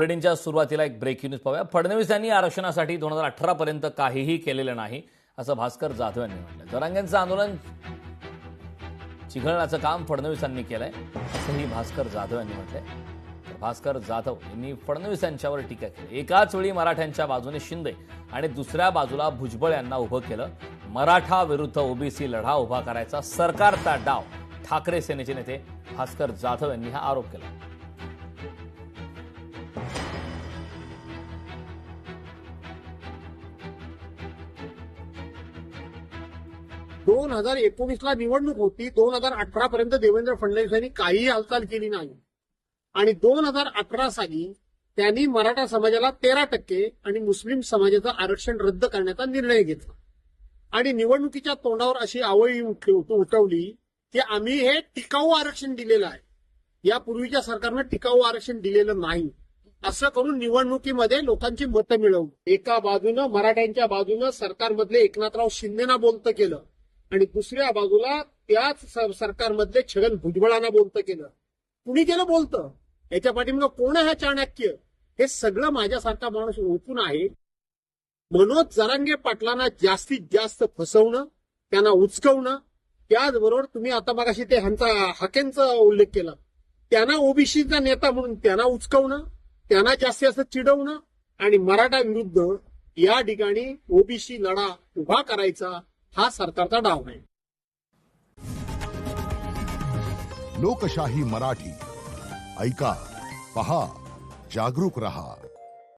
बुलेटिनच्या सुरुवातीला एक breaking news पाहूया. फडणवीस यांनी आरक्षणासाठी 2018 पर्यंत काहीही केलेलं नाही असं भास्कर जाधव यांनी म्हटलं. जरांगेंचं आंदोलन चिघळण्याचं काम फडणवीसांनी केलंय असंही भास्कर जाधव यांनी म्हटलंय. तर भास्कर जाधव यांनी फडणवीस यांच्यावर टीका केली. एकाच वेळी मराठ्यांच्या बाजूने शिंदे आणि दुसऱ्या बाजूला भुजबळ यांना उभं केलं. मराठा विरुद्ध ओबीसी लढा उभा करायचा सरकारचा डाव. ठाकरे सेनेचे नेते भास्कर जाधव यांनी हा आरोप केला. 2019ला निवडणूक होती. 2018 पर्यंत देवेंद्र फडणवीस यांनी काहीही हालचाल केली नाही आणि 2018 साली त्यांनी मराठा समाजाला 13% आणि मुस्लिम समाजाचं आरक्षण रद्द करण्याचा निर्णय घेतला आणि निवडणुकीच्या तोंडावर अशी आवळी उठवली की आम्ही हे टिकाऊ आरक्षण दिलेलं आहे. यापूर्वीच्या सरकारनं टिकाऊ आरक्षण दिलेलं नाही असं करून निवडणुकीमध्ये लोकांची मतं मिळवली. एका बाजूनं मराठ्यांच्या बाजूनं सरकारमधले एकनाथराव शिंदेना बोलतं केलं आणि दुसऱ्या बाजूला त्याच सरकारमधले छगन भुजबळांना बोलतं केलं. कुणी केलं बोलतं? याच्या पाठीमागं कोण आहे चाणक्य? हे सगळं माझ्यासारखा माणूस ओळखून आहे. मनोज जरांगे पाटलांना जास्तीत जास्त फसवणं, त्यांना उचकवणं, त्याचबरोबर तुम्ही आता मगाशी ते ह्यांचा हाकेंचा उल्लेख केला, त्यांना ओबीसीचा नेता म्हणून त्यांना उचकवणं, त्यांना जास्तीत जास्त चिडवणं आणि मराठा विरुद्ध या ठिकाणी ओबीसी लढा उभा करायचा हा सरकारचा डाव आहे. लोकशाही मराठी ऐका, पहा, जागरूक रहा.